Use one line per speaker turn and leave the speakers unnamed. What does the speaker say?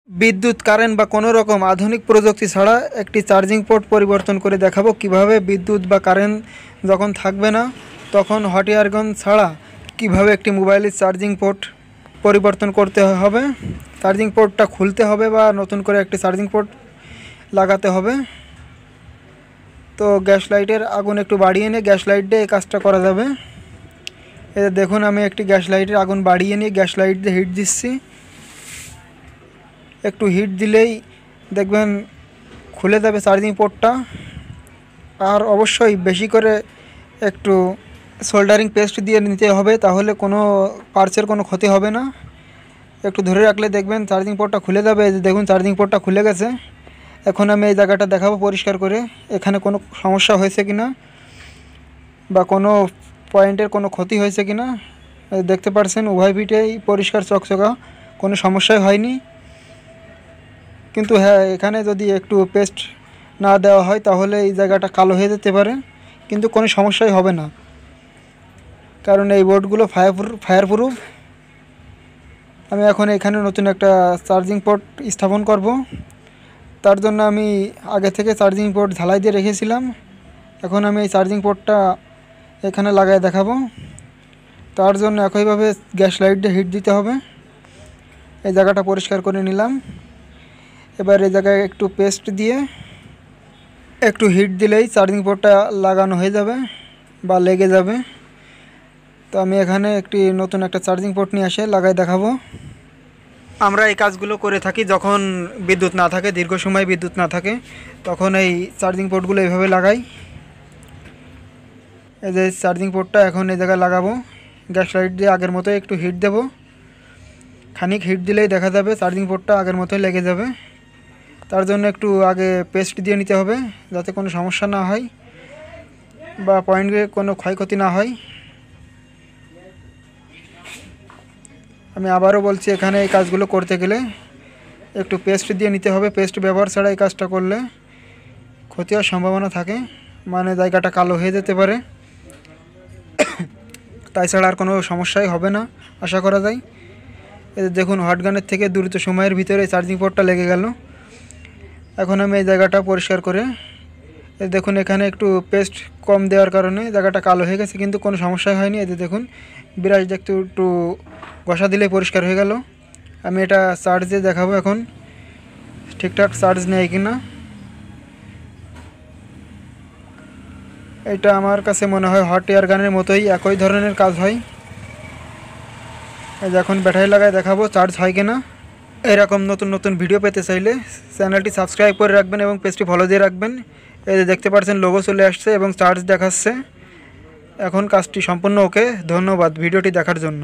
বিদ্যুৎ কারেন্ট বা কোনো রকম আধুনিক প্রযুক্তি ছাড়া একটি চার্জিং পোর্ট পরিবর্তন করে দেখাবো কিভাবে বিদ্যুৎ বা কারেন্ট যখন থাকবে না তখন হট এয়ার গান ছাড়া কিভাবে একটি মোবাইলের চার্জিং পোর্ট পরিবর্তন করতে হবে। চার্জিং পোর্টটা খুলতে হবে বা নতুন করে একটি চার্জিং পোর্ট লাগাতে হবে। তো গ্যাস লাইটের আগুন একটু বাড়িয়ে নিয়ে গ্যাস লাইট দিয়ে এই কাজটা করা যাবে। এই দেখুন আমি একটি গ্যাস লাইটের আগুন বাড়িয়ে নিয়ে গ্যাস লাইট দিয়ে হিট দিচ্ছি। একটু হিট দিলেই দেখবেন খুলে যাবে চার্জিং পোর্টটা। আর অবশ্যই বেশি করে একটু সোল্ডারিং পেস্ট দিয়ে নিতে হবে, তাহলে কোনো পার্টসের কোনো ক্ষতি হবে না। একটু ধরে রাখলে দেখবেন চার্জিং পোর্টটা খুলে যাবে। দেখুন চার্জিং পোর্টটা খুলে গেছে। এখন আমি এই জায়গাটা দেখাবো পরিষ্কার করে এখানে কোনো সমস্যা হয়েছে কিনা বা কোনো পয়েন্টের কোনো ক্ষতি হয়েছে কিনা। দেখতে পাচ্ছেন উভয় পিঠেই পরিষ্কার চকচকা, কোনো সমস্যাই হয়নি। কিন্তু হ্যাঁ, এখানে যদি একটু পেস্ট না দেওয়া হয় তাহলে এই জায়গাটা কালো হয়ে যেতে পারে, কিন্তু কোনো সমস্যাই হবে না, কারণ এই বোর্ডগুলো ফায়ার প্রুফ। আমি এখন এখানে নতুন একটা চার্জিং পোর্ট স্থাপন করব। তার জন্য আমি আগে থেকে চার্জিং পোর্ট ঝালাই দিয়ে রেখেছিলাম। এখন আমি এই চার্জিং পোর্টটা এখানে লাগাই দেখাবো। তার জন্য একইভাবে গ্যাস লাইট দিয়ে হিট দিতে হবে। এই জায়গাটা পরিষ্কার করে নিলাম। এবার এই জায়গায় একটু পেস্ট দিয়ে একটু হিট দিলেই চার্জিং পোর্টটা লাগানো হয়ে যাবে বা লেগে যাবে। তো আমি এখানে নতুন একটা চার্জিং পোর্ট নিয়ে এসে লাগাই দেখাবো। আমরা এই কাজগুলো করে থাকি যখন বিদ্যুৎ না থাকে, দীর্ঘ সময় বিদ্যুৎ না থাকে, তখন এই চার্জিং পোর্টগুলো এইভাবে লাগাই। এই যে চার্জিং পোর্টটা এখন এই জায়গায় লাগাবো। গ্যাস লাইট দিয়ে আগের মতোই একটু হিট দেব। খানিক হিট দিলেই দেখা যাবে চার্জিং পোর্টটা আগের মতোই লেগে যাবে। তার জন্য একটু আগে পেস্ট দিয়ে নিতে হবে যাতে কোনো সমস্যা না হয় বা পয়েন্টে কোনো ক্ষয়ক্ষতি না হয়। আমি আবারও বলছি, এখানে এই কাজগুলো করতে গেলে একটু পেস্ট দিয়ে নিতে হবে। পেস্ট ব্যবহার ছাড়া এই কাজটা করলে ক্ষতি হওয়ার সম্ভাবনা থাকে, মানে জায়গাটা কালো হয়ে যেতে পারে। তাই ছাড়া আর কোনো সমস্যাই হবে না আশা করা যায়। এই দেখুন হট গানের থেকে দ্রুত সময়ের ভিতরে চার্জিং পোর্টটা লেগে গেল। এখন আমি এই জায়গাটা পরিষ্কার করে দেখুন এখানে একটু পেস্ট কম দেওয়ার কারণে জায়গাটা কালো হয়ে গেছে, কিন্তু কোনো সমস্যাই হয়নি। এই দেখুন ব্রাশ দিয়ে একটু ঘষা দিলে পরিষ্কার হয়ে গেল। আমি এটা চার্জ দিয়ে দেখাবো এখন ঠিকঠাক চার্জ নেয় কিনা। এটা আমার কাছে মনে হয় হট এয়ার গানের মতোই একই ধরনের কাজ হয়। এই যে এখন ব্যাটারি লাগায় দেখাবো চার্জ হয় কিনা। এরকম নতুন নতুন ভিডিও পেতে চাইলে চ্যানেলটি সাবস্ক্রাইব করে রাখবেন এবং পেজটি ফলো দিয়ে রাখবেন। এই যে দেখতে পাচ্ছেন লোগো চলে আসছে এবং চার্জ দেখাচ্ছে। এখন কাজটি সম্পূর্ণ ওকে। ধন্যবাদ ভিডিওটি দেখার জন্য।